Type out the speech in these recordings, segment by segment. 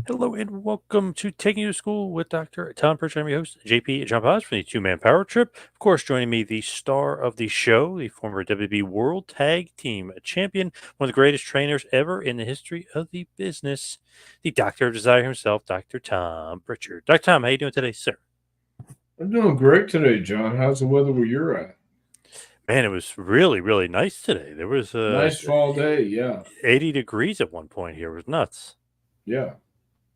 Hello and welcome to Taking You to School with Dr. Tom Prichard. I'm your host, JP John Paz from the Two-Man Power Trip. Of course, joining me, the star of the show, the former WWE World Tag Team Champion, one of the greatest trainers ever in the history of the business, the Doctor of Desire himself, Dr. Tom Prichard. Dr. Tom, how you doing today, sir? I'm doing great today, John. How's the weather where you're at? Man, it was really, really nice today. There was Nice fall day. Yeah. 80 degrees at one point here. It was nuts. Yeah.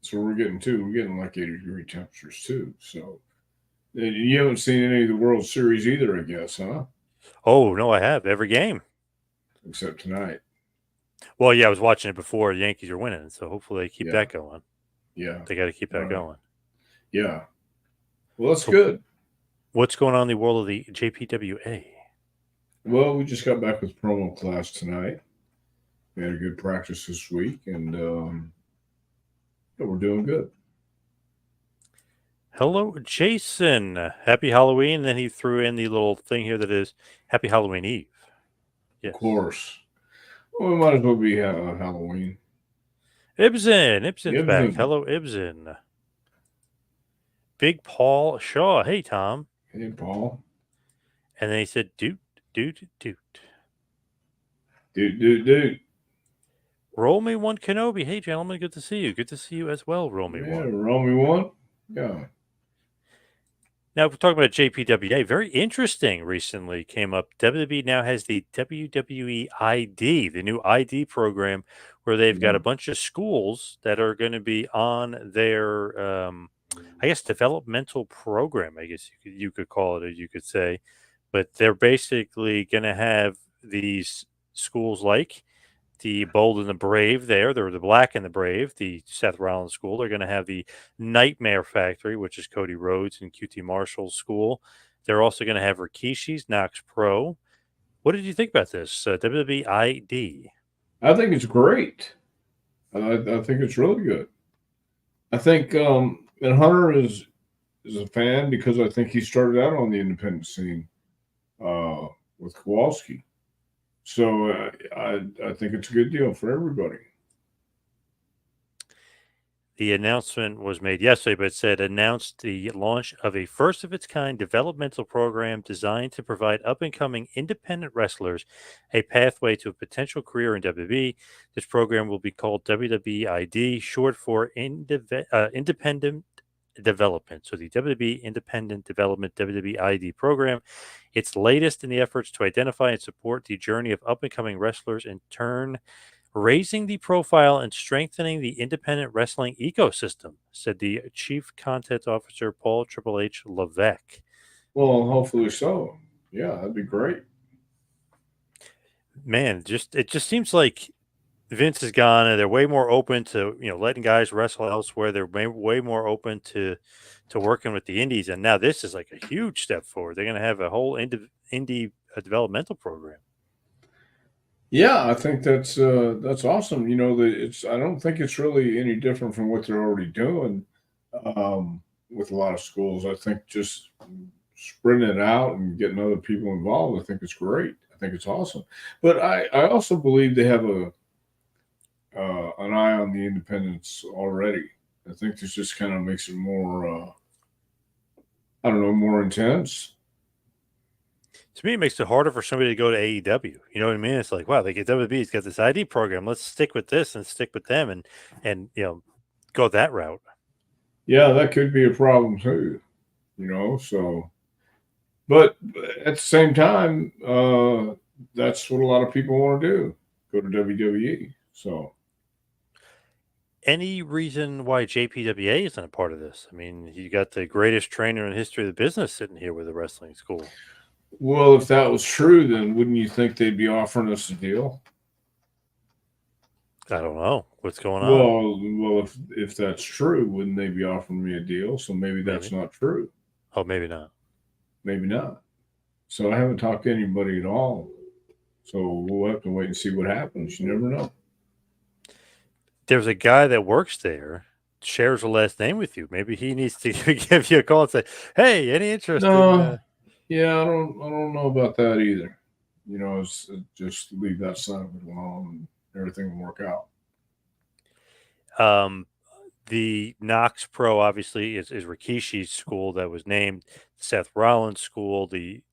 So we're getting too. We're getting like 80-degree temperatures too. So and you haven't seen any of the World Series either, I guess, huh? Oh, no, I have every game. Except tonight. Well, yeah, I was watching it before the Yankees are winning, so hopefully they keep Yeah. that going. Yeah. They got to keep that Right. going. Yeah. Well, that's So, good. what's going on in the world of the JPWA? Well, we just got back with promo class tonight. We had a good practice this week, and yeah, we're doing good. Hello, Jason. Happy Halloween. Then he threw in the little thing here that is Happy Halloween Eve. Of Yes. course. Well, we might as well be Halloween. Ibsen. Ibsen's back. Ibsen. Hello, Ibsen. Big Paul Shaw. Hey, Tom. Hey, Paul. And then he said, doot, doot, doot. Dude. Roll me one Kenobi. Hey, gentlemen. Good to see you. Good to see you as well, Roll me Yeah, one. roll me one. Yeah. Now, if we're talking about JPWA, very interesting recently came up. WWE now has the WWE ID, the new ID program, where they've got a Yeah. bunch of schools that are going to be on their, I guess, developmental program, I guess you could call it, or you could say. But they're basically going to have these schools like the Bold and the Brave there. They're the Black and the Brave, the Seth Rollins School. They're going to have the Nightmare Factory, which is Cody Rhodes and QT Marshall's school. They're also going to have Rikishi's Knox Pro. What did you think about this WWE ID? I think it's great. I think it's really good. I think and Hunter is a fan because I think he started out on the independent scene uh, with Kowalski. So I think it's a good deal for everybody. The announcement was made yesterday, but it said announced the launch of a first of its kind developmental program designed to provide up and coming independent wrestlers a pathway to a potential career in WWE. This program will be called WWID, short for Independent Development. So the WWE Independent Development WWID program, its latest in the efforts to identify and support the journey of up and coming wrestlers, in turn raising the profile and strengthening the independent wrestling ecosystem, said the chief content officer Paul Triple H Levesque. Well, hopefully so. Yeah, that'd be great. Man, just it just seems like Vince is gone, and they're way more open to letting guys wrestle elsewhere. They're way more open to working with the indies, and now this is like a huge step forward. They're going to have a whole indie developmental program. Yeah, I think that's awesome. You know, it's I don't think it's really any different from what they're already doing with a lot of schools. I think just spreading it out and getting other people involved, I think it's great. I think it's awesome. But I also believe they have a an eye on the independents already. I think this just kind of makes it more I don't know, more intense. To me, it makes it harder for somebody to go to AEW. You know what I mean? It's like, wow, they get WWE's got this ID program. Let's stick with this and stick with them, and go that route. Yeah, that could be a problem too. You know, so but at the same time, that's what a lot of people want to do. Go to WWE. So Any reason why JPWA isn't a part of this? I mean, you got the greatest trainer in the history of the business sitting here with a wrestling school. well, if that was true, then wouldn't you think they'd be offering us a deal? I don't know what's going on. Well, if that's true, wouldn't they be offering me a deal? So maybe that's Maybe. not true. Oh, maybe not. Maybe not. So I haven't talked to anybody at all. So we'll have to wait and see what happens. You never know. There's a guy that works there, shares a last name with you. Maybe he needs to give you a call and say, "Hey, any interest in?" No, yeah, I don't know about that either. You know, just leave that side of it alone, and everything will work out. Um, The Knox Pro obviously is Rikishi's school that was named. Seth Rollins' school, the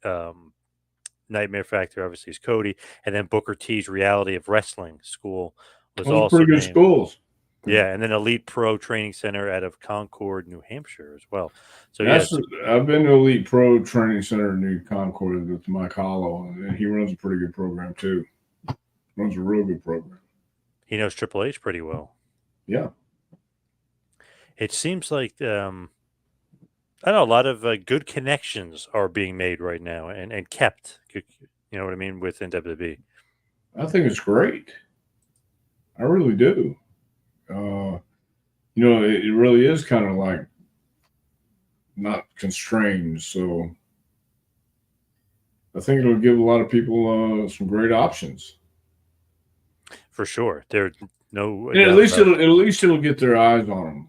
Nightmare Factory obviously is Cody, and then Booker T's Reality of Wrestling school was Those are also pretty good named. schools. Yeah, and then Elite Pro Training Center out of Concord, New Hampshire as well. So yeah, That's I've been to Elite Pro Training Center in New Concord with Mike Hollow, and he runs a pretty good program too. Runs a real good program. he knows Triple H pretty well. Yeah. It seems like I know a lot of good connections are being made right now and kept. You know what I mean within WWE. I think it's great. I really do. It really is kind of like not constrained. So I think it'll give a lot of people some great options. For sure, there's no And doubt about it. at least it'll get their eyes on them.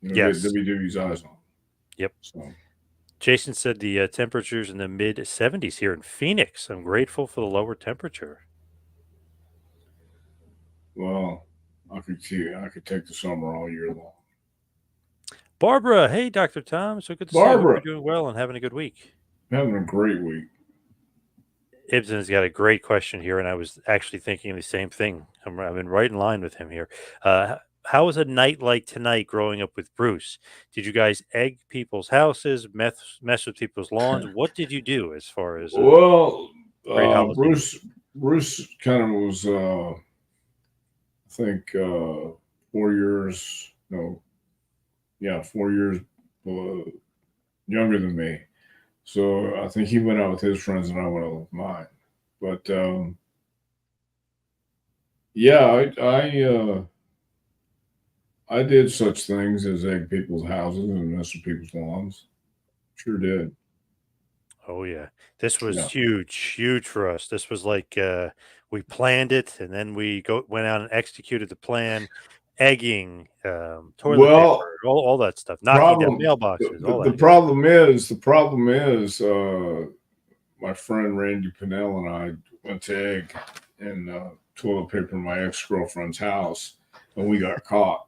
Yes. Get WWE's eyes on them. Yep. So Jason said the temperatures in the mid 70s here in Phoenix. I'm grateful for the lower temperature. well, I could take the summer all year long. Barbara, hey, Dr. Tom. So good to see you. Hope Barbara, you're doing well and having a good week. having a great week. Ibsen's got a great question here, and I was actually thinking the same thing. I'm in right in line with him here. How was a night like tonight growing up with Bruce? Did you guys egg people's houses, mess with people's lawns? What did you do as far as Well, great holiday? Bruce kind of was, I think, 4 years. No, yeah, 4 years younger than me. So I think he went out with his friends and I went out with mine. But yeah, I did such things as egg people's houses and mess with people's lawns. Sure did. Oh yeah, this was Yeah. huge for us. This was like we planned it, and then we went out and executed the plan, egging, toilet Well, paper, all that stuff, knocking down problem mailboxes, all the that good stuff. problem is my friend Randy Pinnell and I went to egg and toilet paper in my ex-girlfriend's house and we got caught.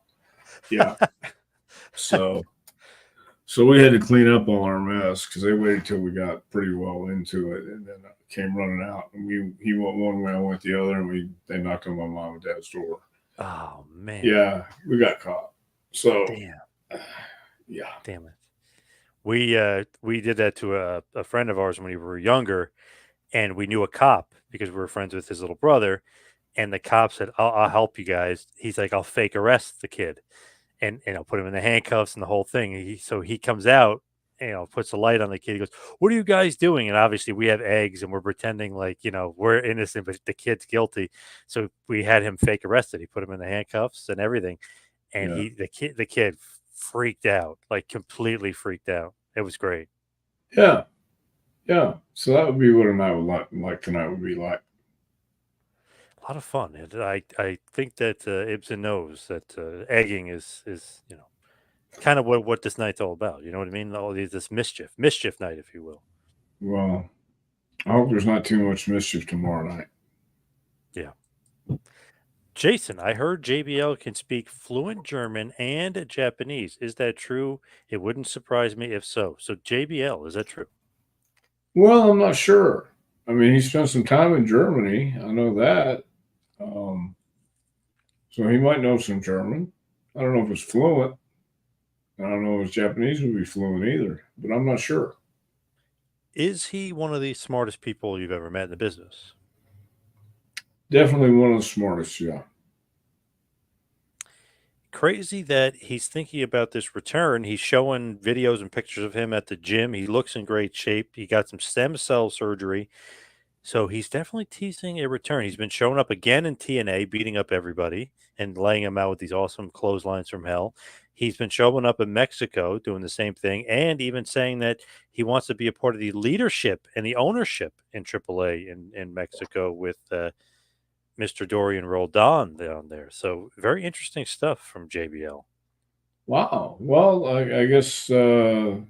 Yeah. So we had to clean up all our mess because they waited till we got pretty well into it and then came running out and he went one way, I went the other, and they knocked on my mom and dad's door. Oh man, Yeah, we got caught. So damn, yeah. damn it. We did that to a friend of ours when we were younger, and we knew a cop because we were friends with his little brother. And the cop said, I'll help you guys. He's like, I'll fake arrest the kid, and I'll put him in the handcuffs and the whole thing. So he comes out, puts a light on the kid. He goes, "What are you guys doing?" And obviously we have eggs and we're pretending like, we're innocent, but the kid's guilty. So we had him fake arrested. He put him in the handcuffs and everything. And Yeah. the kid freaked out, like completely freaked out. It was great. Yeah. Yeah. So that would be what a night would like tonight would be like. A lot of fun. And I think that Ibsen knows that egging is kind of what this night's all about. You know what I mean? All this mischief night, if you will. Well, I hope there's not too much mischief tomorrow night. Yeah. Jason, I heard JBL can speak fluent German and Japanese. Is that true? It wouldn't surprise me if so. So JBL, is that true? Well, I'm not sure. I mean, he spent some time in Germany. I know that. Um, so he might know some German. I don't know if it's fluent. I don't know if Japanese would be fluent either, but I'm not sure. Is he one of the smartest people you've ever met in the business? Definitely one of the smartest, yeah. Crazy that he's thinking about this return. He's showing videos and pictures of him at the gym. He looks in great shape. He got some stem cell surgery. So he's definitely teasing a return. He's been showing up again in TNA, beating up everybody and laying them out with these awesome clotheslines from hell. He's been showing up in Mexico doing the same thing and even saying that he wants to be a part of the leadership and the ownership in AAA in Mexico with Mr. Dorian Roldan down there. So very interesting stuff from JBL. Wow. Well, I guess they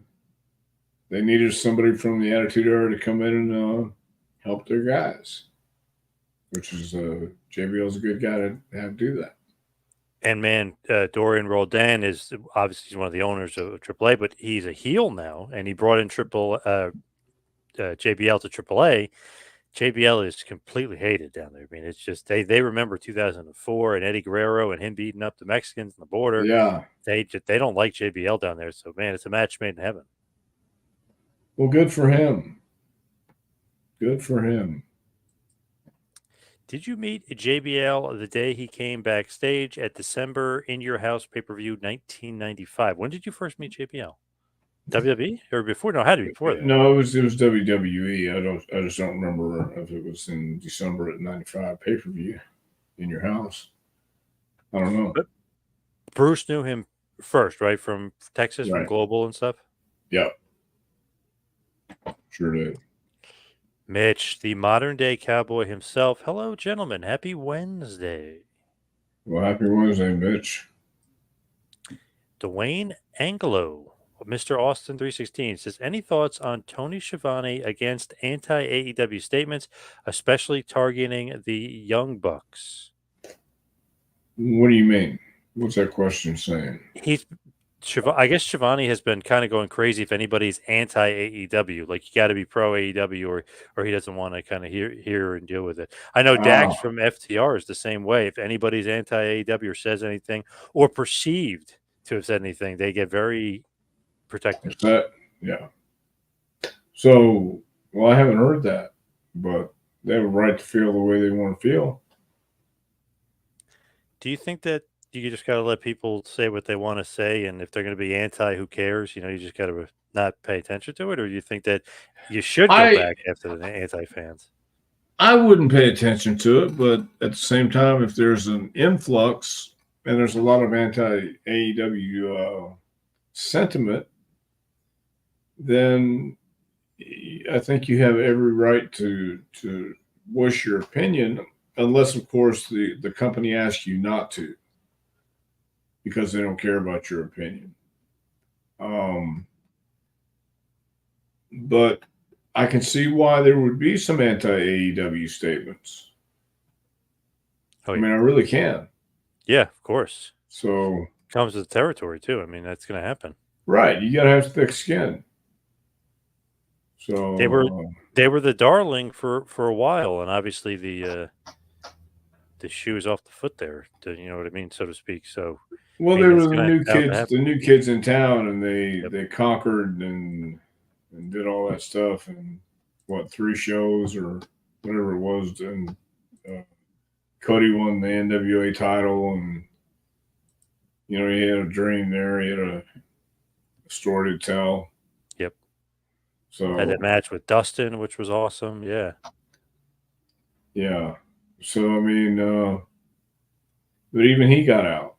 needed somebody from the Attitude Era to come in and help their guys, which is JBL's a good guy to have do that. And man, Dorian Roldan is obviously he's one of the owners of AAA, but he's a heel now, and he brought in JBL to AAA. JBL is completely hated down there. I mean, it's just they remember 2004 and Eddie Guerrero and him beating up the Mexicans on the border. Yeah. They don't like JBL down there. So man, it's a match made in heaven. Well, good for him. Good for him. Did you meet JBL the day he came backstage at December In Your House pay-per-view 1995? When did you first meet JBL? WWE or before? No, it had to be before that. No, it was WWE. I just don't remember if it was in December at '95 pay-per-view In Your House. I don't know. But Bruce knew him first, right? From Texas, from Right. Global and stuff? Yeah. Sure did. Mitch, the modern day cowboy himself. Hello, gentlemen. Happy Wednesday. Well, happy Wednesday, Mitch. Dwayne Angelo, Mr. Austin 316 says, any thoughts on Tony Schiavone against anti-AEW statements, especially targeting the Young Bucks? What do you mean? What's that question saying? I guess Schiavone has been kind of going crazy if anybody's anti AEW. Like, you got to be pro AEW or he doesn't want to kind of hear and deal with it. I know Dax from FTR is the same way. If anybody's anti AEW or says anything or perceived to have said anything, they get very protective. Yeah. So, well, I haven't heard that, but they have a right to feel the way they want to feel. Do you think that you just got to let people say what they want to say, and if they're going to be anti, who cares? You just got to not pay attention to it, or do you think that you should go back after the anti fans? I wouldn't pay attention to it, but at the same time, if there's an influx and there's a lot of anti AEW sentiment, then I think you have every right to voice your opinion, unless, of course, the company asks you not to, because they don't care about your opinion. But I can see why there would be some anti-AEW statements. Oh, yeah. I mean, I really can. Yeah, of course. So comes with the territory too. I mean, that's going to happen. Right. You got to have thick skin. So they were the darling for a while, and obviously the shoe is off the foot there. You know what I mean, so to speak. So well, they were the new kids in town, and they conquered and did all that stuff, and 3 shows or whatever it was, and Cody won the NWA title, and he had a dream there. He had a story to tell. Yep. So had that match with Dustin, which was awesome. Yeah. Yeah. So I mean, but even he got out.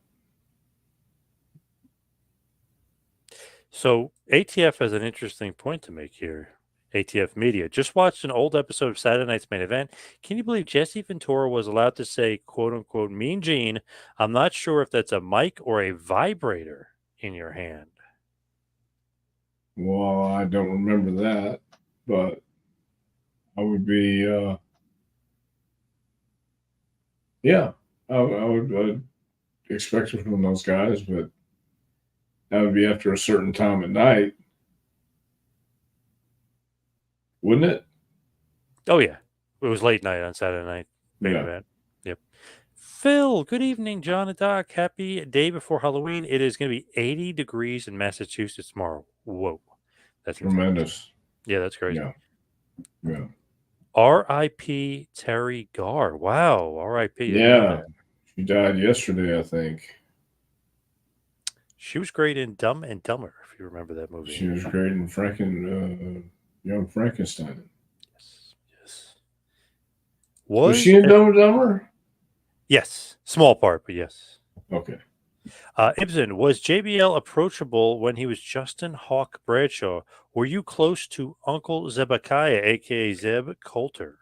So ATF has an interesting point to make here. ATF Media just watched an old episode of Saturday Night's Main Event. Can you believe Jesse Ventura was allowed to say, quote unquote, Mean Gene? I'm not sure if that's a mic or a vibrator in your hand. Well, I don't remember that, but I would be, yeah, I would expect it from those guys, but that would be after a certain time at night, wouldn't it? Oh, yeah. It was late night on Saturday night. Main event. Yep. Phil, good evening, John and Doc. Happy day before Halloween. It is going to be 80 degrees in Massachusetts tomorrow. Whoa. That's tremendous. Yeah, that's crazy. Yeah. R.I.P. Terry Garr. Wow. R.I.P. Yeah. She died yesterday, I think. She was great in Dumb and Dumber, if you remember that movie. She was great in Young Frankenstein. Yes. Was she in Dumb and Dumber? Yes. Small part, but yes. Okay. Ibsen, was JBL approachable when he was Justin Hawk Bradshaw? Were you close to Uncle Zebekiah, a.k.a. Zeb Coulter?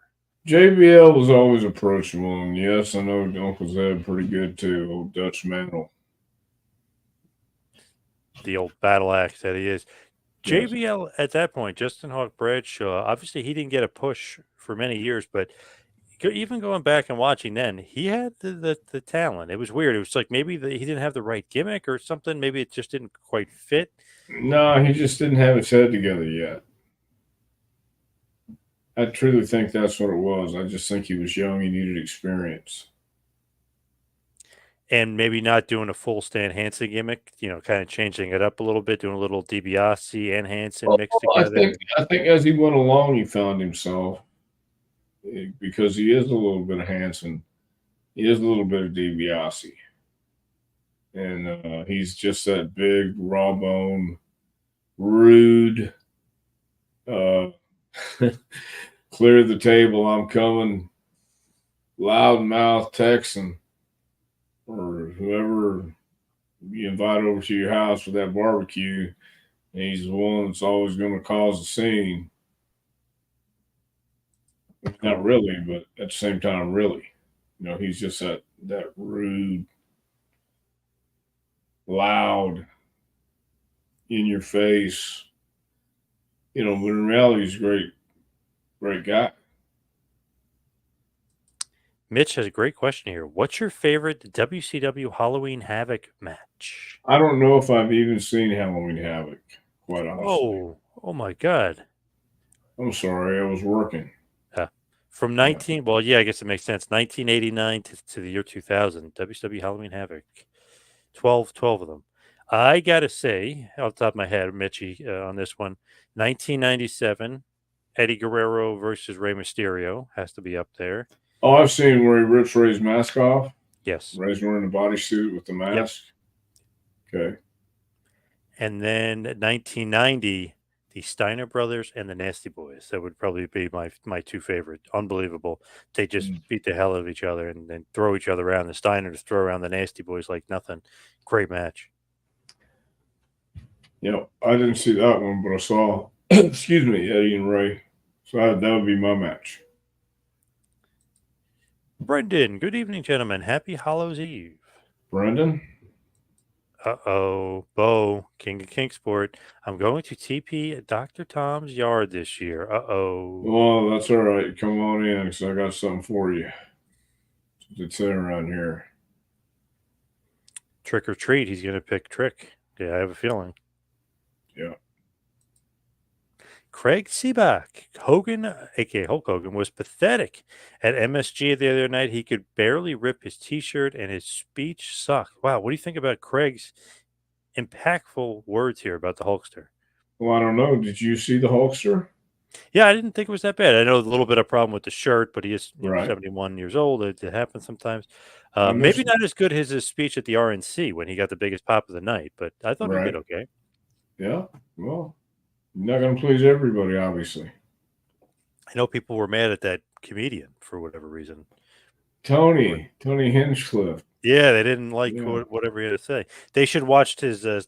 JBL was always approachable, and yes, I know Uncle Zeb pretty good too, old Dutch Mantle. The old battle axe that he is. Yes. JBL at that point, Justin Hawk Bradshaw, obviously he didn't get a push for many years, but even going back and watching then, he had the talent. It was weird. It was like maybe he didn't have the right gimmick or something. Maybe it just didn't quite fit. No, he just didn't have his head together yet. I truly think that's what it was. I just think he was young. He needed experience. And maybe not doing a full Stan Hansen gimmick, kind of changing it up a little bit, doing a little DiBiase and Hansen Well, mixed I together. think I think as he went along, he found himself because he is a little bit of Hanson. He is a little bit of DiBiase, and he's just that big, raw bone, rude, uh, clear the table. I'm coming, loudmouth Texan, or whoever you invite over to your house for that barbecue. And he's the one that's always going to cause a scene. Not Ooh. really, but at the same time, really. He's just that rude, loud, in your face. But in reality, he's a great guy. Mitch has a great question here. What's your favorite WCW Halloween Havoc match? I don't know if I've even seen Halloween Havoc, quite honestly. Oh my God. I'm sorry, I was working. Uh, from Yeah. 19, well, yeah, I guess it makes sense. 1989 to the year 2000, WCW Halloween Havoc. 12 of them. I got to say, off the top of my head, Mitchie, on this one, 1997, Eddie Guerrero versus Rey Mysterio has to be up there. Oh, I've seen where he rips Ray's mask off. Yes. Ray's wearing the bodysuit with the Yep. mask. Okay. And then 1990, the Steiner Brothers and the Nasty Boys. That would probably be my two favorite. Unbelievable. They just Mm. beat the hell out of each other and then throw each other around. The Steiners throw around the Nasty Boys like nothing. Great match. I didn't see that one, but I saw, excuse me, Eddie and Ray. So that would be my match. Brendan, good evening, gentlemen. Happy Hallows Eve. Brendan? Uh-oh. Bo, King of Kingsport. I'm going to TP at Dr. Tom's yard this year. Uh-oh. Well, that's all right. Come on in because I got something for you. It's in around here. Trick or treat. He's going to pick Trick. Yeah, I have a feeling. Yeah. Craig Seaback. Hogan, a.k.a. Hulk Hogan, was pathetic at MSG the other night. He could barely rip his T-shirt and his speech sucked. Wow, what do you think about Craig's impactful words here about the Hulkster? Well, I don't know. Did you see the Hulkster? Yeah, I didn't think it was that bad. I know a little bit of problem with the shirt, but he is, Right. 71 years old. It happens sometimes. I Maybe missed. not as good as his speech at the RNC when he got the biggest pop of the night, but I thought he did Right. okay. Yeah. Well, you're not going to please everybody, obviously. I know people were mad at that comedian for whatever reason. Tony Hinchcliffe. Yeah, they didn't like Yeah. whatever he had to say. They should watch his work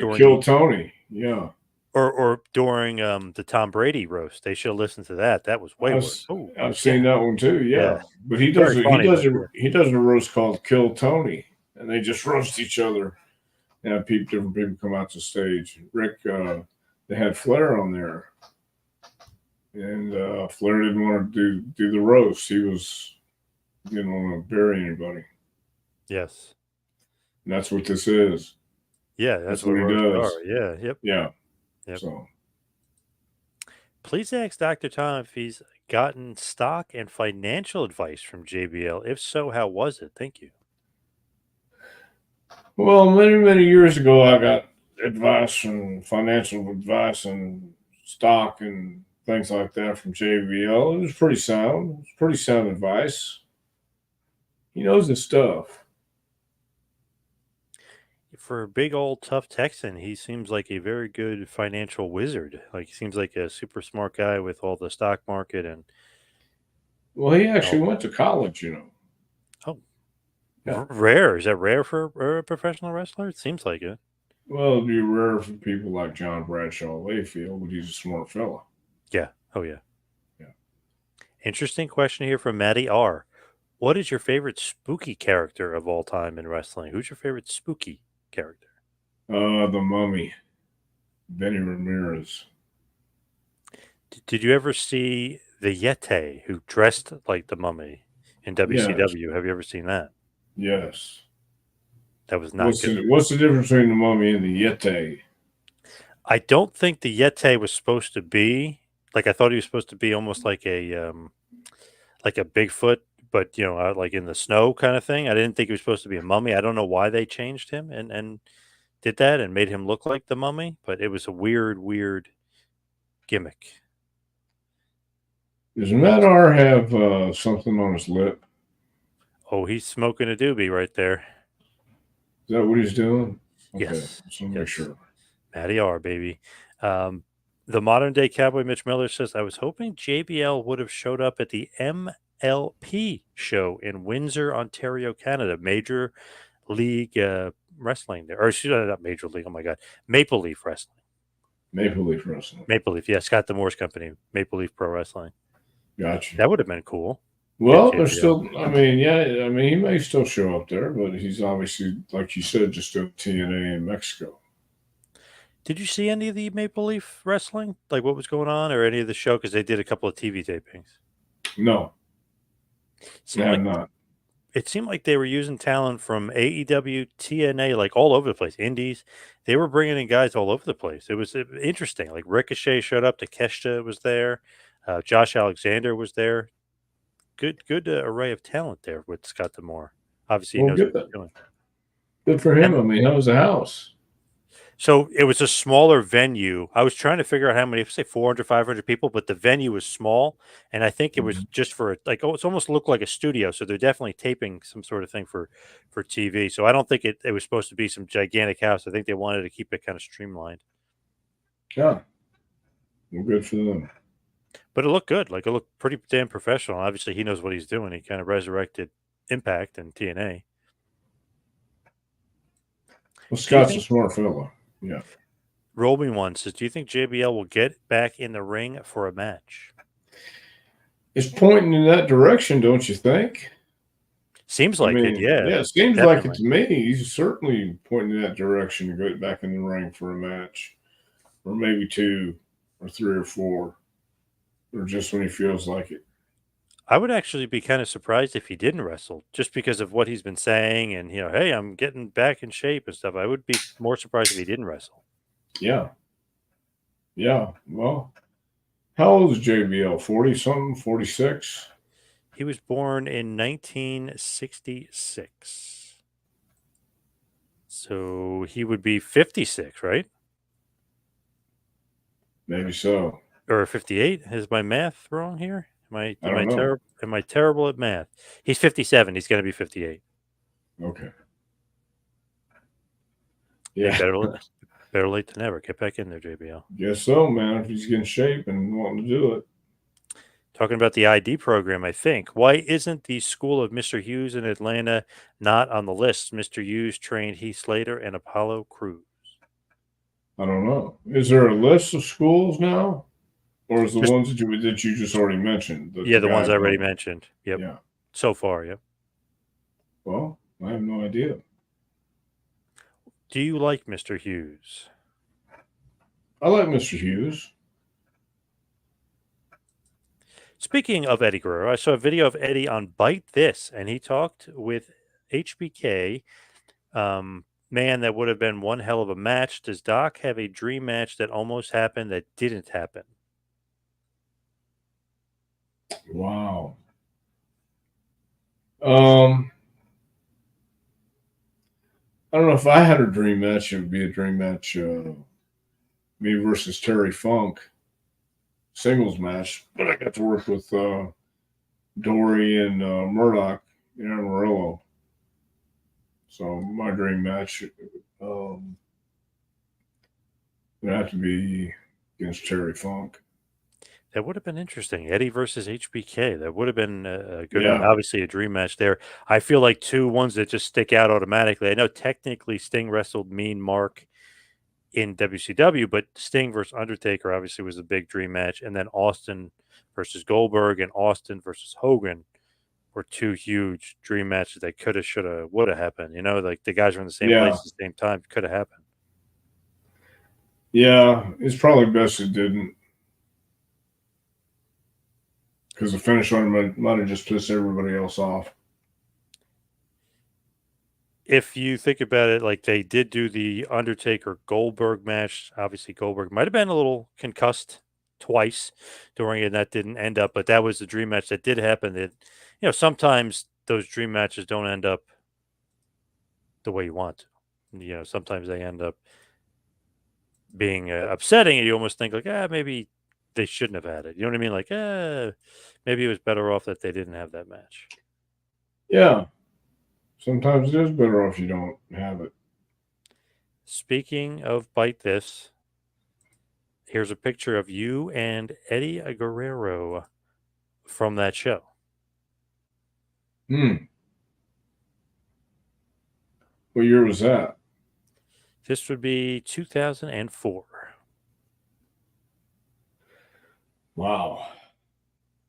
during Kill the Tony. Yeah. or during the Tom Brady roast. They should listen to that. That was way I've, worse. Oh, I've yeah, seen that one too. yeah, Yeah. But he does very a, he funny, does but a, yeah. he does a roast called Kill Tony, and they just roast each other. And have different people come out to stage. Rick, they had Flair on there, and Flair didn't want to do the roast. He didn't want to bury anybody. Yes, And that's what this is. yeah, That's that's what what he roasts does. are. Yeah, yep, Yeah. yep. So Please ask Dr. Tom if he's gotten stock and financial advice from JBL. If so, how was it? Thank you. well, many years ago, I got advice and financial advice and stock and things like that from JBL. It was pretty sound. It was pretty sound advice. He knows his stuff. For a big old tough Texan, he seems like a very good financial wizard. Like he seems like a super smart guy with all the stock market and Well, he all actually that. went to college. Oh, Yeah. rare. Is that rare for a professional wrestler? It seems like it. Well, it'd be rare for people like John Bradshaw Layfield, but he's a smart fella. Yeah. Oh, yeah. Yeah. Interesting question here from Maddie R. What is your favorite spooky character of all time in wrestling? Who's your favorite spooky character? The Mummy, Benny Ramirez. Did you ever see the Yeti, who dressed like the Mummy in Yes, WCW. Have you ever seen that? yes. That was not good. What's the difference between the mummy and the Yeti? I don't think the Yeti was supposed to be like I thought he was supposed to be almost like a Bigfoot, but like in the snow kind of thing. I didn't think he was supposed to be a mummy. I don't know why they changed him and did that and made him look like the mummy, but it was a weird gimmick. Does Madar have something on his lip? Oh, he's smoking a doobie right there. Is that what he's doing? Okay, Yes, just want to make yes. sure. Matty R, baby. Um, the modern day cowboy Mitch Miller says, I was hoping JBL would have showed up at the MLP show in Windsor, Ontario, Canada. Major League Wrestling there. Or excuse me, not Major League. Oh my God. Maple Leaf Wrestling. Maple Leaf Wrestling. Maple Leaf. Yeah, Scott D'Amore's company. Maple Leaf Pro Wrestling. Gotcha. That would have been cool. Get Well, there's JBL. still, I mean, yeah, I mean, he may still show up there, but he's obviously, like you said, just doing TNA in Mexico. Did you see any of the Maple Leaf Wrestling? Like what was going on or any of the show? Because they did a couple of TV tapings. No, I Seemed have like not. it seemed like they were using talent from AEW, TNA, like all over the place. Indies, they were bringing in guys all over the place. It was interesting. Like Ricochet showed up. Takeshita was there. Josh Alexander was there. Good array of talent there with Scott D'Amore. Obviously, he Well, knows what good, he's doing. good for him. And I mean, how was the house? so it was a smaller venue. I was trying to figure out how many, say 400, 500 people, but the venue was small. And I think it was Mhm. just for like, oh, it's almost looked like a studio. So they're definitely taping some sort of thing for TV. So I don't think it was supposed to be some gigantic house. I think they wanted to keep it kind of streamlined, Yeah, well, good for them. but it looked good. Like it looked pretty damn professional. Obviously, he knows what he's doing. He kind of resurrected Impact and TNA. Well, Do you Scott's a think smart fellow. Yeah. Roll Me One says, do you think JBL will get back in the ring for a match? It's pointing in that direction, don't you think? Seems I like it. mean, Yeah, yeah, it seems like it definitely. to me. He's certainly pointing in that direction to go back in the ring for a match, or maybe two, or three, or four, or just when he feels like it. I would actually be kind of surprised if he didn't wrestle just because of what he's been saying and, hey, I'm getting back in shape and stuff. I would be more surprised if he didn't wrestle. Yeah, yeah. Well, how old is JBL? 40 something, 46? He was born in 1966. So he would be 56, right? Maybe so. Or 58? Is my math wrong here? Am I I am I don't know. terrible? Am I terrible at math? He's 57. He's going to be 58. Okay. Hey, Yeah, better late than never. Get back in there, JBL. guess so, man. If he's getting shape and wanting to do it. Talking about the ID program, I think. Why isn't the school of Mr. Hughes in Atlanta not on the list? Mr. Hughes trained Heath Slater and Apollo Crews. I don't know. Is there a list of schools now? Or is the Just ones that you just already mentioned, yeah, the the ones guy I already above? mentioned. Yep. Yeah. So far, yep. Well, I have no idea. Do you like Mr. Hughes? I like Mr. Hughes. Speaking of Eddie Guerrero, I saw a video of Eddie on Bite This, and he talked with HBK. Man, that would have been one hell of a match. Does Doc have a dream match that almost happened that didn't happen? Wow. Um, I don't know if I had a dream match. It would be a dream match. Me versus Terry Funk singles match, but I got to work with Dory and Murdoch in Amarillo. So my dream match would have to be against Terry Funk. That would have been interesting. Eddie versus HBK. That would have been a good one. Yeah, Obviously, a dream match there. I feel like two ones that just stick out automatically. I know technically Sting wrestled Mean Mark in WCW, but Sting versus Undertaker obviously was a big dream match. And then Austin versus Goldberg and Austin versus Hogan were two huge dream matches that could have, should have, would have happened. Like the guys were in the same place yeah, at the same time. Could have happened. yeah. It's probably best it didn't. because the finish line might have just pissed everybody else off. If you think about it, like they did do the Undertaker Goldberg match. Obviously, Goldberg might have been a little concussed twice during it, and that didn't end up. But that was the dream match that did happen. That sometimes those dream matches don't end up the way you want to. Sometimes they end up being upsetting, and you almost think like, maybe they shouldn't have had it. You know what I mean? Like, maybe it was better off that they didn't have that match. Yeah, sometimes it is better off you don't have it. Speaking of bite this, here's a picture of you and Eddie Guerrero from that show. Hmm. What year was that? This would be 2004. Wow.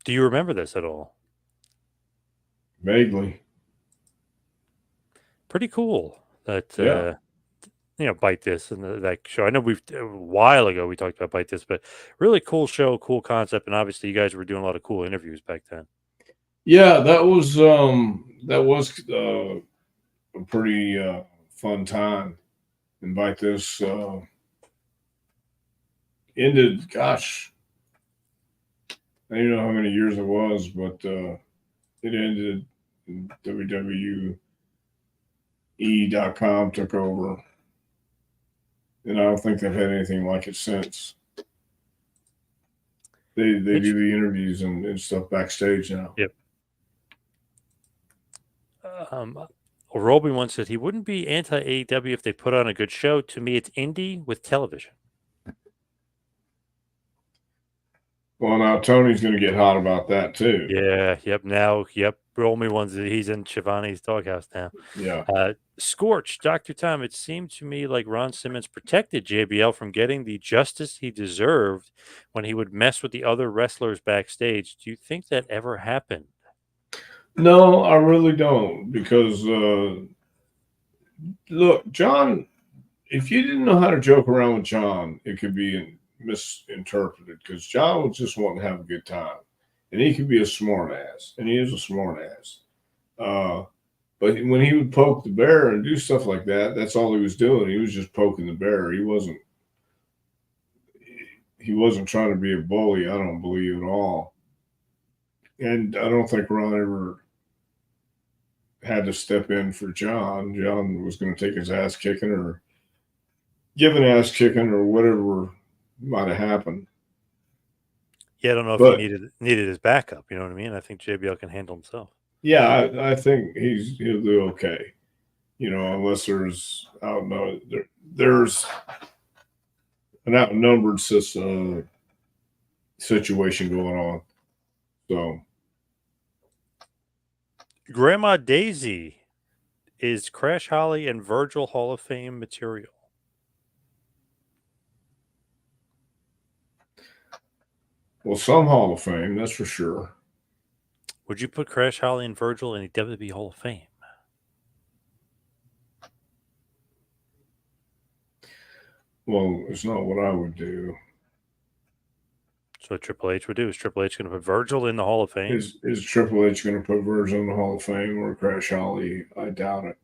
Do you remember this at all? Vaguely. Pretty cool that Yeah. Bite This and that show. I know a while ago we talked about Bite This, but really cool show, cool concept, and obviously you guys were doing a lot of cool interviews back then. Yeah, that was a pretty fun time. Invite this ended. Gosh, I don't know how many years it was, but it ended. WWE.com took over, and I don't think they've had anything like it since. They do the interviews and stuff backstage now. Yep. Roby once said he wouldn't be anti AEW if they put on a good show. To me, it's indie with television. Well, now Tony's going to get hot about that too. Yeah. Yep. Now. Yep. Romy ones. He's in Shivani's doghouse now. Yeah. Scorch, Dr. Tom, it seemed to me like Ron Simmons protected JBL from getting the justice he deserved when he would mess with the other wrestlers backstage. Do you think that ever happened? No, I really don't, because look, John. If you didn't know how to joke around with John, it could be misinterpreted, because John was just wanting to have a good time, and he could be a smart ass, and he is a smart ass. But when he would poke the bear and do stuff like that, that's all he was doing. He was just poking the bear. He wasn't trying to be a bully. I don't believe at all. And I don't think Ron ever had to step in for John. John was going to take his ass kicking or give an ass kicking or whatever might have happened. Yeah, I don't know if he But needed his backup. You know what I mean? I think JBL can handle himself. yeah, I think he'll do okay. Unless there's there's an outnumbered situation going on. So, Grandma Daisy, is Crash Holly and Virgil Hall of Fame material? well, some Hall of Fame, that's for sure. Would you put Crash Holly and Virgil in a WWE Hall of Fame? Well, it's not what I would do. So what Triple H would do is Triple H going to put Virgil in the Hall of Fame? Is Triple H going to put Virgil in the Hall of Fame or Crash Holly? I doubt it.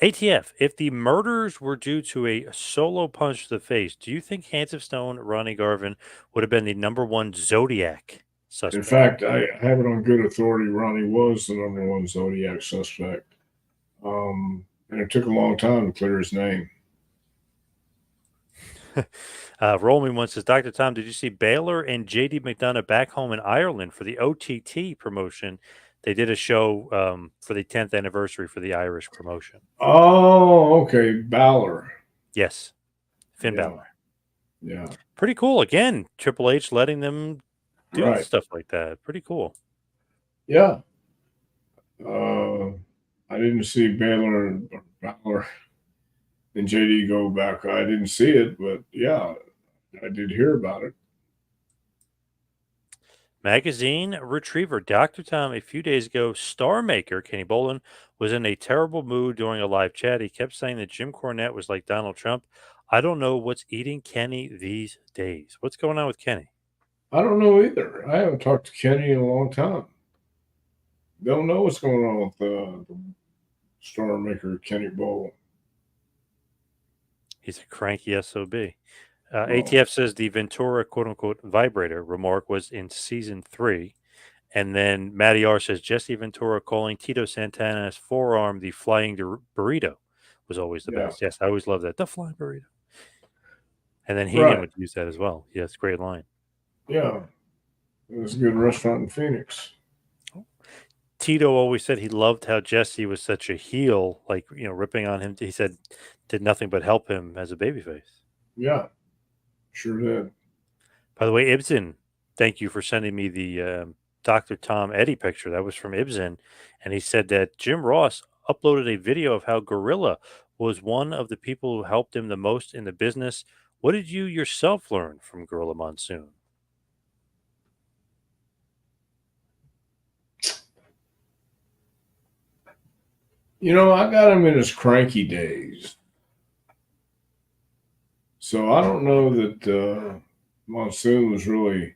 ATF, if the murders were due to a solo punch to the face, do you think Hands of Stone, Ronnie Garvin, would have been the number one Zodiac suspect? In fact, I have it on good authority. Ronnie was the number one Zodiac suspect. And it took a long time to clear his name. Roll Me Once says, Dr. Tom, did you see Baylor and JD McDonough back home in Ireland for the OTT promotion? They did a show for the 10th anniversary for the Irish promotion. Oh, okay. Balor. Yes. Finn Balor. Yeah. Pretty cool. Again, Triple H letting them do stuff like that. Pretty cool. Yeah. I didn't see Baylor and JD go back. I didn't see it, but yeah, I did hear about it. Magazine Retriever. Dr. Tom, a few days ago, star maker Kenny Bolin was in a terrible mood during a live chat. He kept saying that Jim Cornette was like Donald Trump. I don't know what's eating Kenny these days. What's going on with Kenny? I don't know either. I haven't talked to Kenny in a long time. Don't know what's going on with the star maker Kenny Bowl. He's a cranky SOB. Well, ATF says the Ventura quote unquote vibrator remark was in season 3. And then Matty R says Jesse Ventura calling Tito Santana's forearm the flying burrito was always the yeah, best. Yes, I always loved that. The flying burrito. And then Heenan right. would use that as well. Yes, great line. Yeah, it was a good restaurant in Phoenix. Tito always said he loved how Jesse was such a heel, like, ripping on him. He said did nothing but help him as a babyface. Yeah, sure did. By the way, Ibsen, thank you for sending me the Dr. Tom Eddie picture. That was from Ibsen. And he said that Jim Ross uploaded a video of how Gorilla was one of the people who helped him the most in the business. What did you yourself learn from Gorilla Monsoon? I got him in his cranky days. So I don't know that Monsoon was really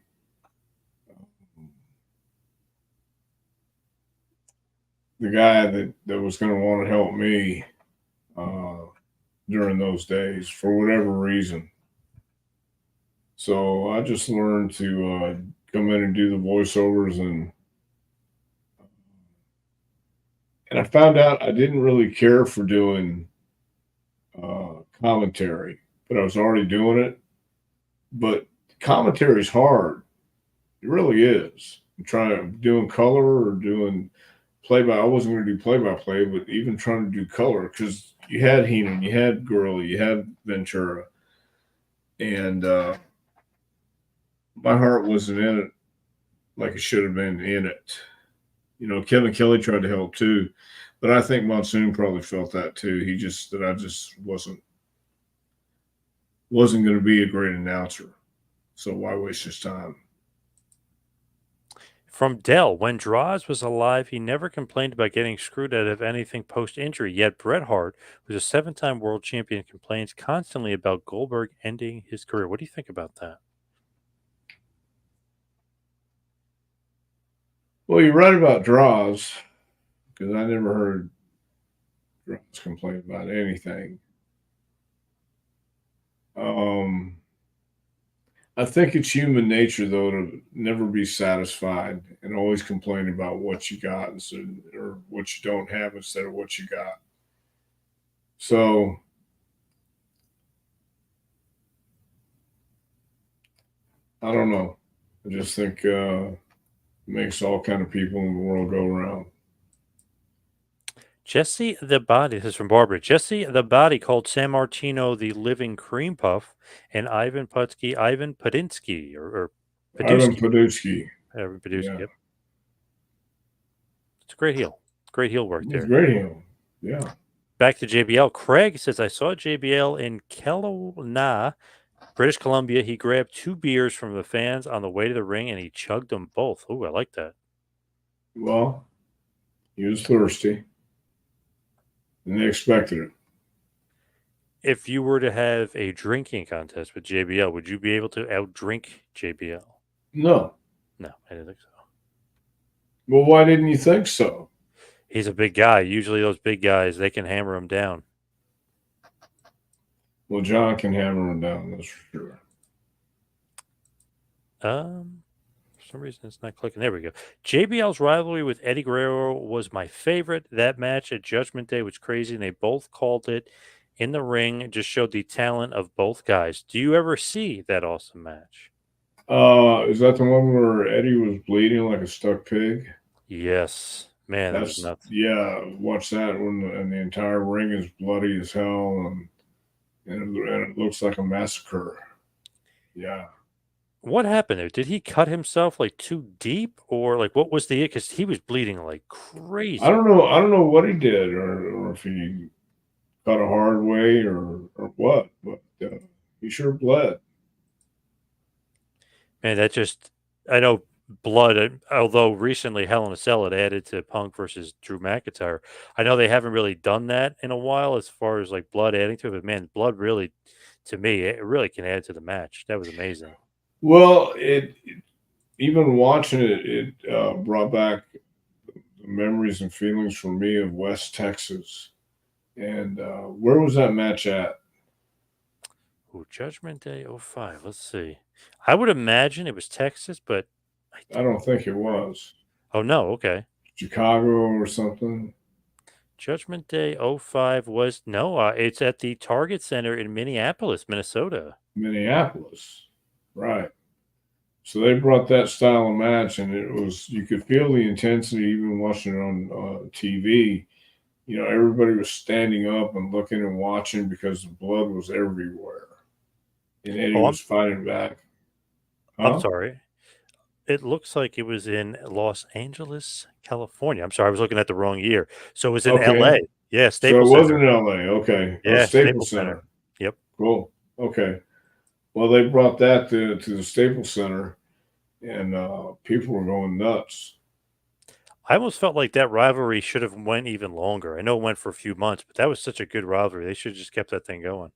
the guy that was going to want to help me uh, during those days for whatever reason. So I just learned to come in and do the voiceovers, and I found out I didn't really care for doing commentary, but I was already doing it. But commentary is hard. It really is. I'm trying doing color or doing play by. I wasn't going to do play by play, but even trying to do color because you had Heenan, you had Gurley, you had Ventura, and my heart wasn't in it like it should have been in it. Kevin Kelly tried to help too, but I think Monsoon probably felt that too. He just that I just wasn't going to be a great announcer. So why waste his time? From Dell, when Draws was alive, he never complained about getting screwed out of anything post injury. Yet Bret Hart, who's a 7-time world champion, complains constantly about Goldberg ending his career. What do you think about that? Well, you're right about Draws because I never heard Draws complain about anything. Um, I think it's human nature though to never be satisfied and always complain about what you got instead or what you don't have instead of what you got. So I don't know. I just think it makes all kind of people in the world go around. Jesse the Body, this is from Barbara. Jesse the Body called San Martino the living cream puff, and Ivan Putski, Ivan Padinsky, or Ivan Padusky. Paduski. Padusky, Yeah. yep. It's a great heel. Great heel work He's there. great heel. Yeah. Back to JBL. Craig says, I saw JBL in Kelowna, British Columbia. He grabbed 2 beers from the fans on the way to the ring and he chugged them both. Oh, I like that. Well, he was thirsty. And they expected it. If you were to have a drinking contest with JBL, would you be able to outdrink JBL? No. No, I didn't think so. Well, why didn't you think so? He's a big guy. Usually those big guys, they can hammer him down. Well, John can hammer him down, that's for sure. For some reason it's not clicking. There we go. JBL's rivalry with Eddie Guerrero was my favorite. That match at Judgment Day was crazy, and they both called it in the ring. It just showed the talent of both guys. Do you ever see that awesome match? Is that the one where Eddie was bleeding like a stuck pig? Yes. Man, that was That's nuts. yeah. Watch that when and the entire ring is bloody as hell, and it looks like a massacre. Yeah, What happened there? Did he cut himself like too deep, or like what was the because he was bleeding like I crazy? don't know. I don't know what he did, or if he cut a hard way, or what. But he sure bled. Man, that just I know blood. Although recently Hell in a Cell had added to Punk versus Drew McIntyre, I know they haven't really done that in a while as far as like blood adding to it. But man, to me, it really can add to the match. That was amazing. Well, it even watching it, brought back memories and feelings for me of West Texas. And where was that match at? Ooh, Judgment Day '05. Let's see. I would imagine it was Texas, but I I don't don't think it remember. was Oh, no. Okay. Chicago or something. Judgment Day '05 was no, it's at the Target Center in Minneapolis, Minnesota. Minneapolis, right? So they brought that style of match, and it was you could feel the intensity even watching it on TV. You know, everybody was standing up and looking and watching because the blood was everywhere, and Eddie Oh, was fighting back. I'm Huh? sorry. It looks like it was in Los Angeles, California. I'm sorry, I was looking at the wrong year. So it was in Okay. LA. Yeah, So it Staples wasn't Center. in LA. Okay. Oh, Yeah, Staples Staples Center. Center. Yep. Cool. Okay. Well, they brought that to the Staples Center, and people were going nuts. I almost felt like that rivalry should have went even longer. I know it went for a few months, but that was such a good rivalry. They should have just kept that thing going.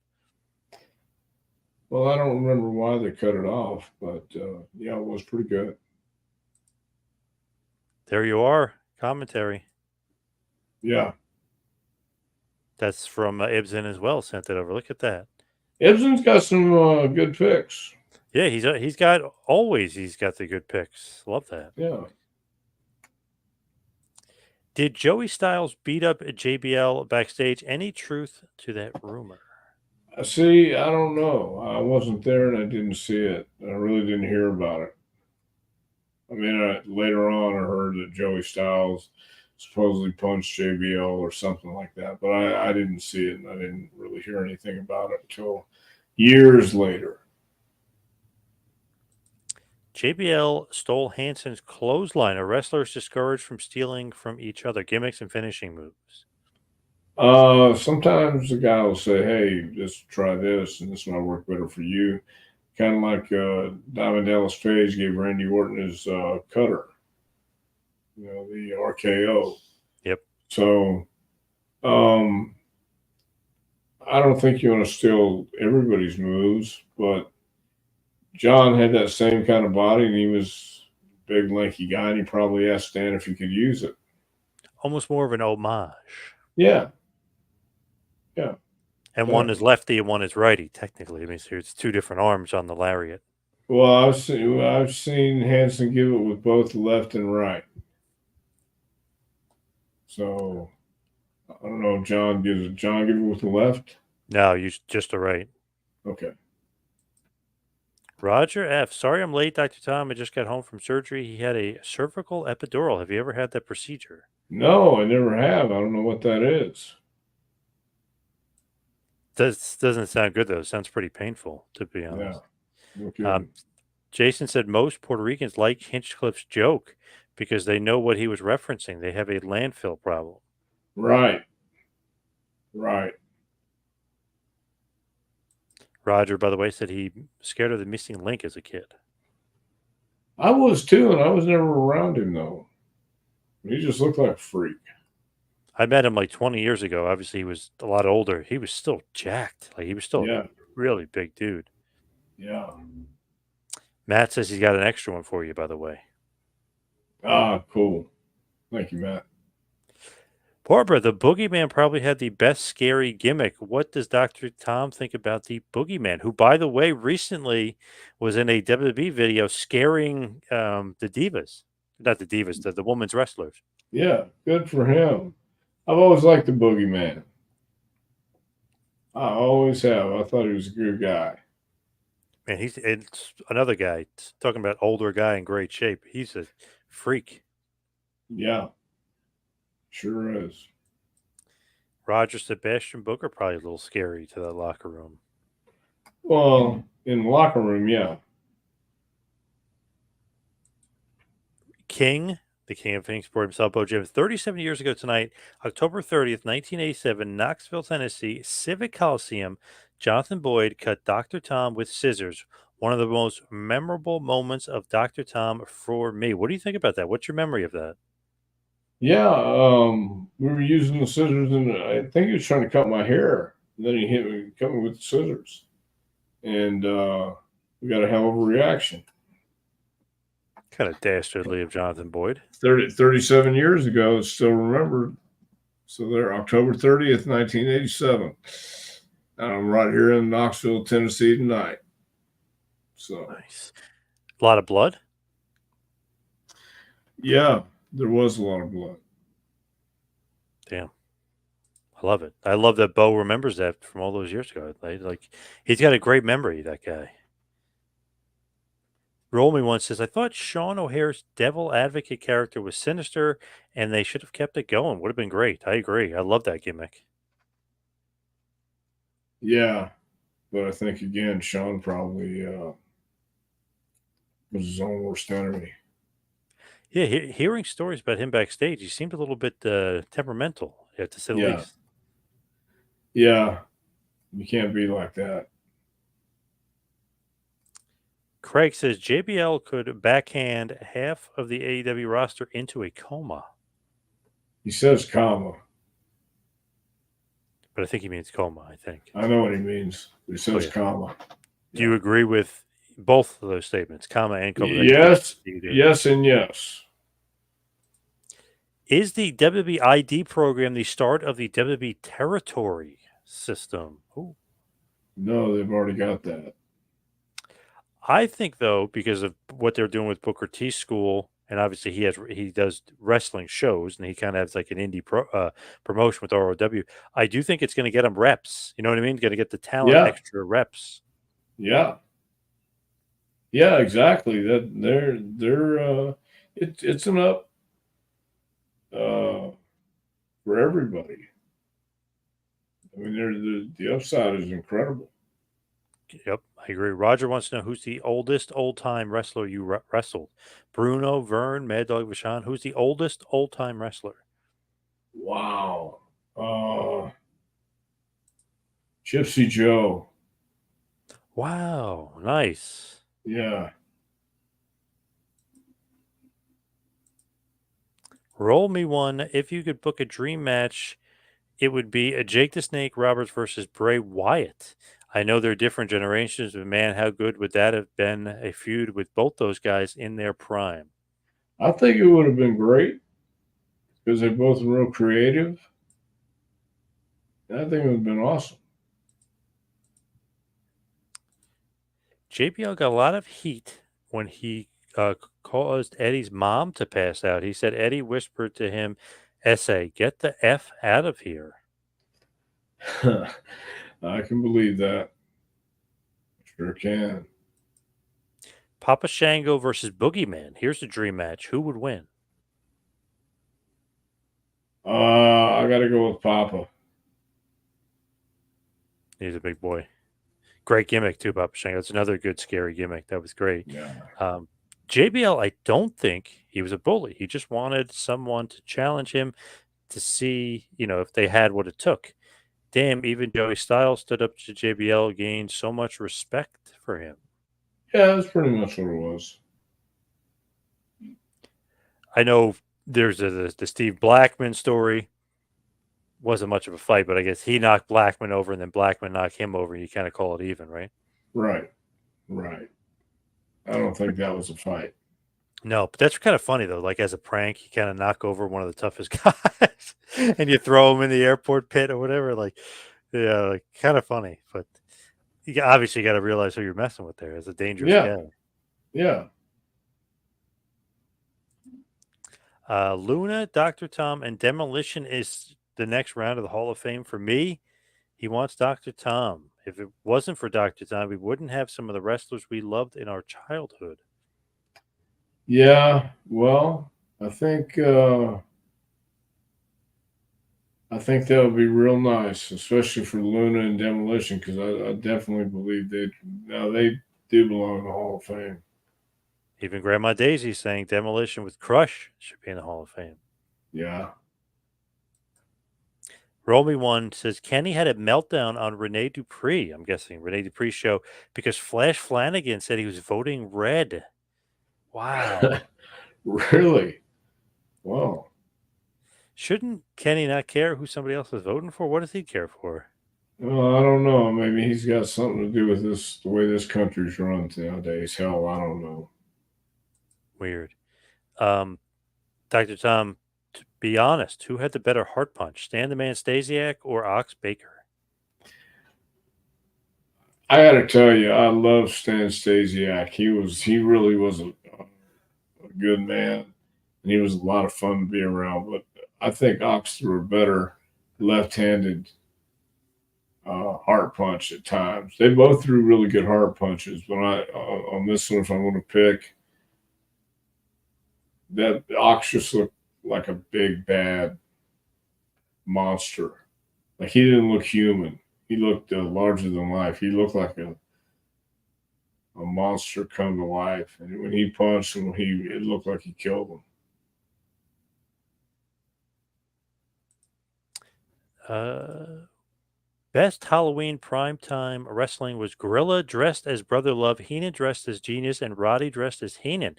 Well, I don't remember why they cut it off, but yeah, it was pretty good. There you are. Commentary. Yeah. That's from Ibsen as well. Sent it over. Look at that. Ibsen's got some good picks. Yeah, he's got always he's got the good picks. Love that. Yeah. Did Joey Styles beat up JBL backstage? Any truth to that rumor? See, I don't know. I wasn't there and I didn't see it. I really didn't hear about it. I mean, later on, I heard that Joey Styles supposedly punched JBL or something like that, but I didn't see it and I didn't really hear anything about it until years later. JBL stole Hansen's clothesline. Are wrestlers discouraged from stealing from each other gimmicks and finishing moves? Sometimes the guy will say, "Hey, just try this, and this might work better for you." Kind of like Diamond Dallas Page gave Randy Orton his cutter, you know, the RKO. Yep. So um, I don't think you want to steal everybody's moves, but John had that same kind of body, and he was a big, lanky guy, and he probably asked Stan if he could use it. Almost more of an homage. Yeah, yeah, And one is exactly. lefty and one is righty, technically. I mean, so it's two different arms on the lariat. Well, I've seen Hanson give it with both left and right. So I don't know if John give it with the left. No, you just a right. Okay. Roger F. Sorry I'm late, Dr. Tom. I just got home from surgery. He had a cervical epidural. Have you ever had that procedure? No, I never have. I don't know what that is. This doesn't sound good, though. It sounds pretty painful, to be Yeah, honest. no Um, kidding. Jason said most Puerto Ricans like Hinchcliffe's joke because they know what he was referencing. They have a landfill problem. Right, right. Roger, by the way, said he scared of the missing link as a kid. I was too, and I was never around him though. He just looked like a freak. I met him like 20 years ago. Obviously, he was a lot older. He was still jacked. Like he was still a Yeah, really big dude. yeah. Matt says he's got an extra one for you, by the way. Ah, cool. Thank you, Matt. Barbara, the boogeyman probably had the best scary gimmick. What does Dr. Tom think about the boogeyman, who, by the way, recently was in a WWE video scaring the divas? Not the divas, the women's wrestlers. Yeah, good for him. I've always liked the boogeyman. I always have. I thought he was a good guy. Man, it's another guy talking about older guy in great shape. He's a freak. Yeah, sure is. Roger Sebastian Booker probably a little scary to that locker room. Well, in the locker room, yeah. King, the king of Phoenix Sport himself, Bo James, 37 years ago tonight, October 30th, 1987, Knoxville, Tennessee, Civic Coliseum. Jonathan Boyd cut Dr. Tom with scissors. One of the most memorable moments of Dr. Tom for me. What do you think about that? What's your memory of that? Yeah, we were using the scissors, and I think he was trying to cut my hair. And then he cut me with the scissors, and we got a hell of a reaction. Kind of dastardly of Jonathan Boyd. 37 years ago, it's still remembered. So they're October 30th, 1987. And I'm right here in Knoxville, Tennessee tonight. So, Nice. A lot of blood. yeah, there was a lot of blood. Damn. I love it. I love that Bo remembers that from all those years ago. Like he's got a great memory, that guy. Roll Me One says, I thought Sean O'Hare's devil advocate character was sinister and they should have kept it going. Would have been great. I agree. I love that gimmick. Yeah, but I think again, Sean probably was his own worst enemy. Yeah, hearing stories about him backstage, he seemed a little bit temperamental, to say the Yeah, least. yeah, you can't be like that. Craig says JBL could backhand half of the AEW roster into a coma, He says comma. but I think he means coma, I think. I know what he means. He Oh, says yeah. comma. Do you agree with both of those statements, comma and coma? Yes, You do. yes, and yes. Is the WWE ID program the start of the WWE territory system? Ooh. No, they've already got that. I think though, because of what they're doing with Booker T School, and obviously he does wrestling shows, and he kind of has like an indie promotion with ROW. I do think it's going to get him reps. You know what I mean? Going to get the talent Yeah, extra reps. yeah, yeah. Exactly. That they're it's an up uh, for everybody. I mean, the upside is incredible. Yep, I agree. Roger wants to know who's the oldest old time wrestler you wrestled. Bruno, Vern, Mad Dog Vachon. Who's the oldest old time wrestler? Wow. Gypsy Joe. Wow, nice. Yeah. Roll me one. If you could book a dream match, it would be a Jake the Snake Roberts versus Bray Wyatt. I know they're different generations, but man, how good would that have been a feud with both those guys in their prime? I think it would have been great because they're both real creative. I think it would have been awesome. JBL got a lot of heat when he caused Eddie's mom to pass out. He said Eddie whispered to him, "Essay, get the F out of here." I can believe that. Sure can. Papa Shango versus Boogeyman. Here's the dream match. Who would win? I got to go with Papa. He's a big boy. Great gimmick too, Papa Shango. It's another good scary gimmick. That was great. Yeah. JBL, I don't think he was a bully. He just wanted someone to challenge him to see, if they had what it took. Damn, even Joey Styles stood up to JBL, gained so much respect for him. Yeah, that's pretty much what it was. I know there's the Steve Blackman story. Wasn't much of a fight, but I guess he knocked Blackman over and then Blackman knocked him over. You kind of call it even, right? Right. Right. I don't think that was a fight. No, but that's kind of funny though. Like as a prank, you kind of knock over one of the toughest guys, and you throw him in the airport pit or whatever. Like, yeah, like kind of funny. But you obviously got to realize who you're messing with there. It's a dangerous Yeah. guy. Yeah. Luna, Dr. Tom, and Demolition is the next round of the Hall of Fame for me. He wants Dr. Tom. If it wasn't for Dr. Tom, we wouldn't have some of the wrestlers we loved in our childhood. Yeah. Well, I think that would be real nice, especially for Luna and Demolition, because I definitely believe they do belong in the Hall of Fame. Even Grandma Daisy saying Demolition with Crush should be in the Hall of Fame. Yeah. Roll Me One says Kenny had a meltdown on Rene Dupree. I'm guessing Rene Dupree's show because Flash Flanagan said he was voting red. Wow. Really? Wow. Shouldn't Kenny not care who somebody else is voting for? What does he care for? Well, I don't know. Maybe he's got something to do with the way this country's run nowadays. Hell, I don't know. Weird. Um, Dr. Tom, to be honest, who had the better heart punch, Stan the Man Stasiak or Ox Baker? I got to tell you, I love Stan Stasiak. He really was a good man, and he was a lot of fun to be around. But I think Ox threw a better left-handed heart punch at times. They both threw really good heart punches, but on this one, if I'm going to pick, that Ox just looked like a big bad monster. Like he didn't look human. He looked larger than life. He looked like a monster come to life. And when he punched him, it looked like he killed him. Best Halloween primetime wrestling was Gorilla dressed as Brother Love, Heenan dressed as Genius, and Roddy dressed as Heenan.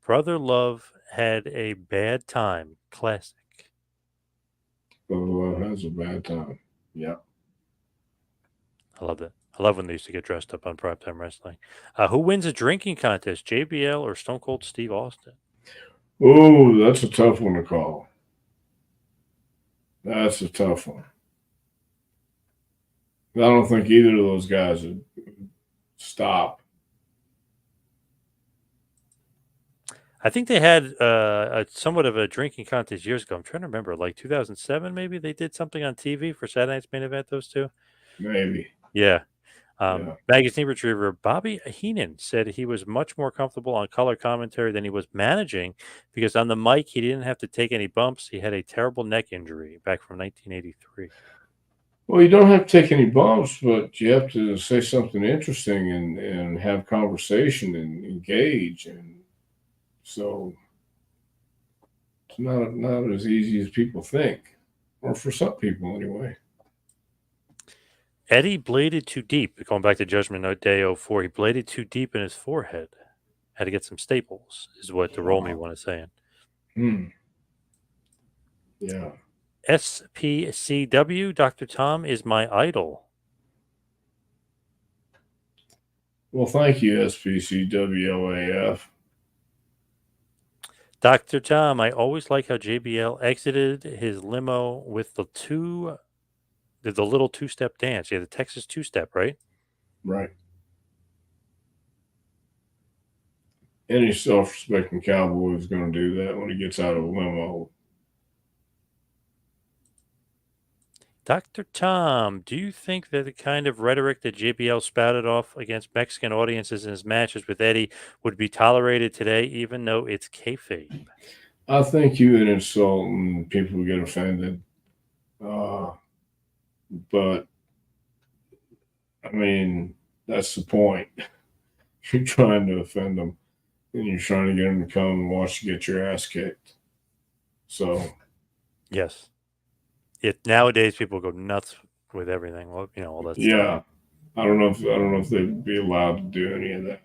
Brother Love had a bad time. Classic. Brother Love has a bad time. Yeah. I love that. I love when they used to get dressed up on primetime wrestling. Who wins a drinking contest, JBL or Stone Cold Steve Austin? Oh, that's a tough one to call. That's a tough one. I don't think either of those guys would stop. I think they had a somewhat of a drinking contest years ago. I'm trying to remember, like 2007, maybe they did something on TV for Saturday Night's Main Event. Those two, Maybe. yeah. Yeah. Magazine retriever Bobby Heenan said he was much more comfortable on color commentary than he was managing because on the mic he didn't have to take any bumps. He had a terrible neck injury back from 1983. Well, you don't have to take any bumps, but you have to say something interesting and have conversation and engage. And so it's not as easy as people think, or for some people anyway. Eddie bladed too deep. Going back to Judgment Day 04, he bladed too deep in his forehead. Had to get some staples, is what the roll me Wow. one is saying. Yeah. SPCW, Dr. Tom is my idol. Well, thank you, SPCWLAF. Dr. Tom, I always like how JBL exited his limo with the little two-step dance. Yeah, the Texas two-step, right? Right. Any self-respecting cowboy is going to do that when he gets out of a limo. Dr. Tom, do you think that the kind of rhetoric that JBL spouted off against Mexican audiences in his matches with Eddie would be tolerated today, even though it's kayfabe? I think you an insult and people get offended. But I mean, that's the point. You're trying to offend them, and you're trying to get them to come and watch you get your ass kicked. So Yes. Nowadays people go nuts with everything. Well, all that stuff. yeah, I don't know if they'd be allowed to do any of that.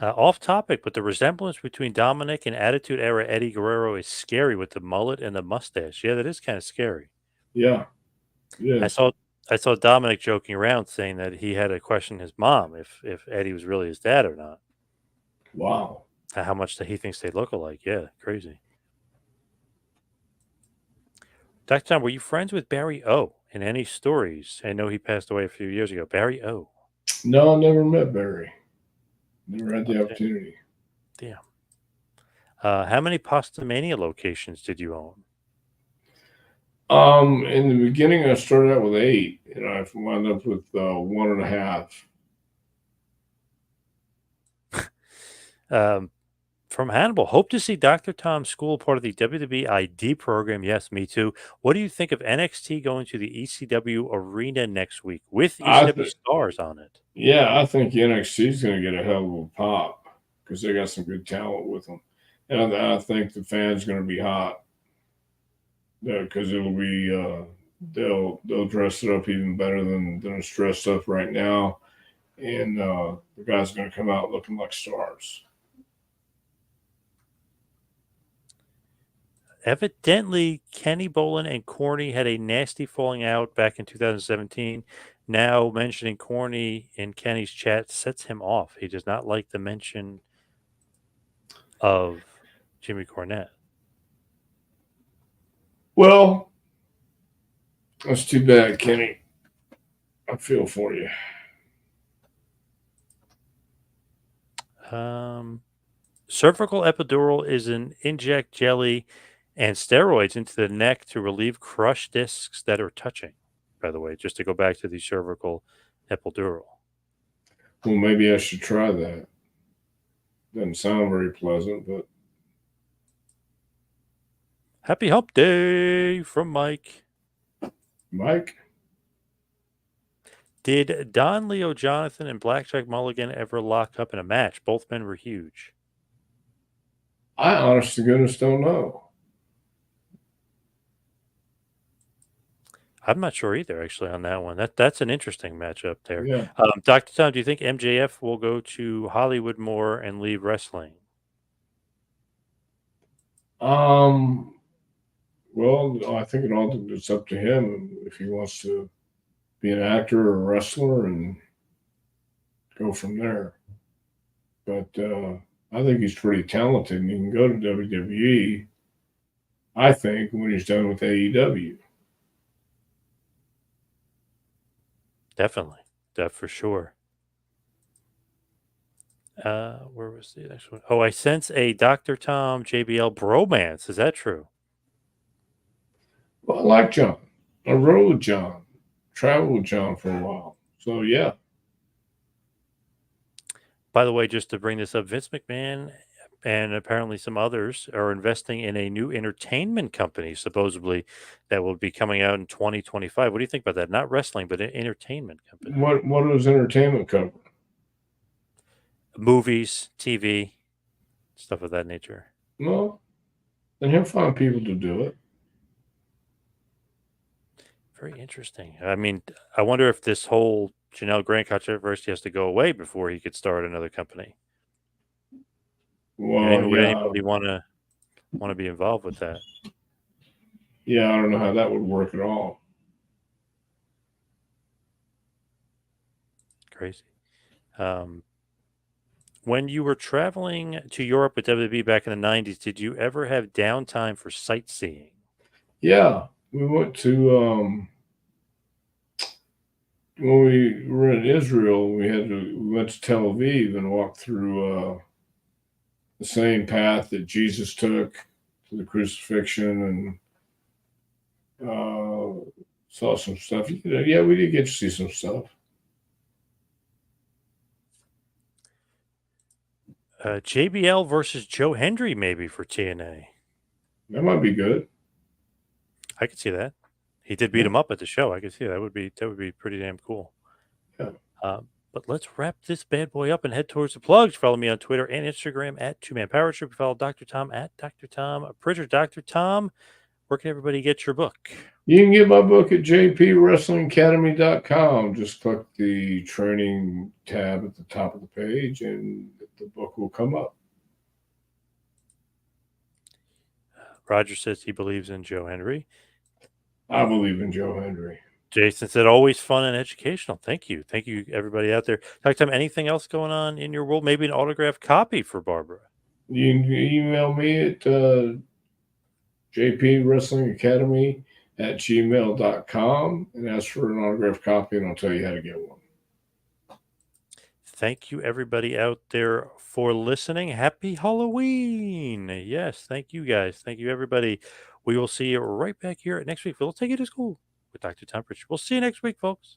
Off topic, but the resemblance between Dominic and Attitude Era Eddie Guerrero is scary with the mullet and the mustache. Yeah, that is kind of scary. Yeah, I yes. saw Dominic joking around saying that he had to question his mom if Eddie was really his dad or not. Wow. How much that he thinks they look alike. Yeah, crazy. Dr. Tom, were you friends with Barry O? In any stories? I know he passed away a few years ago. Barry O. No, I never met Barry. Never had the Okay. opportunity. Damn. How many Pastamania locations did you own? In the beginning, I started out with 8, and I wound up with 1.5. From Hannibal, hope to see Dr. Tom's school part of the WWE ID program. Yes, me too. What do you think of NXT going to the ECW arena next week with ECW stars on it? Yeah, I think NXT is going to get a hell of a pop because they got some good talent with them, and I think the fans going to be hot because it'll be they'll dress it up even better than it's dressed up right now, and the guys are going to come out looking like stars. Evidently, Kenny Bolin and Corny had a nasty falling out back in 2017. Now mentioning Corny in Kenny's chat sets him off. He does not like the mention of Jimmy Cornette. Well, that's too bad, Kenny. I feel for you. Cervical epidural is an inject jelly and steroids into the neck to relieve crushed discs that are touching. By the way, just to go back to the cervical epidural. Well, maybe I should try that. Doesn't sound very pleasant, but Happy Hump Day from Mike. Mike, Did Don, Leo, Jonathan, and Blackjack Mulligan ever lock up in a match? Both men were huge. I honest to goodness don't know. I'm not sure either, actually, on that one. That's an interesting matchup there. Yeah. Dr. Tom, do you think MJF will go to Hollywood more and leave wrestling? Well, I think it's up to him if he wants to be an actor or a wrestler and go from there. But I think he's pretty talented and he can go to WWE, I think, when he's done with AEW. Definitely. That for sure. Where was the next one? Oh, I sense a Dr. Tom JBL bromance. Is that true? Well, I like John. I rode with John, traveled with John for a while. So, yeah. By the way, just to bring this up, Vince McMahon and apparently some others are investing in a new entertainment company, supposedly, that will be coming out in 2025. What do you think about that? Not wrestling, but an entertainment company. What does entertainment cover? Movies, TV, stuff of that nature. Well, then he'll find people to do it. Very interesting. I mean, I wonder if this whole Janelle Grant controversy has to go away before he could start another company. Well, Would yeah. anybody want to be involved with that? Yeah, I don't know how that would work at all. Crazy. When you were traveling to Europe with WWE back in the 90s, did you ever have downtime for sightseeing? Yeah, we went to when we were in Israel. We went to Tel Aviv and walked through the same path that Jesus took to the crucifixion and saw some stuff. Yeah, we did get to see some stuff. JBL versus Joe Hendry, maybe for TNA. That might be good. I could see that. He did beat him up at the show. I could see that would be pretty damn cool. Yeah. But let's wrap this bad boy up and head towards the plugs. Follow me on Twitter and Instagram at 2Man Power Trip. Follow Dr. Tom at Dr. Tom Prichard. Dr. Tom, where can everybody get your book? You can get my book at jpwrestlingacademy.com. Just click the training tab at the top of the page and the book will come up. Roger says he believes in Joe Hendry. I believe in Joe Hendry. Jason said, always fun and educational. Thank you. Thank you, everybody out there. Dr. Tom, anything else going on in your world? Maybe an autographed copy for Barbara. You can email me at jpwrestlingacademy@gmail.com and ask for an autographed copy, and I'll tell you how to get one. Thank you, everybody out there, for listening. Happy Halloween. Yes, thank you, guys. Thank you, everybody. We will see you right back here next week. We'll take you to school with Dr. Tom Prichard. We'll see you next week, folks.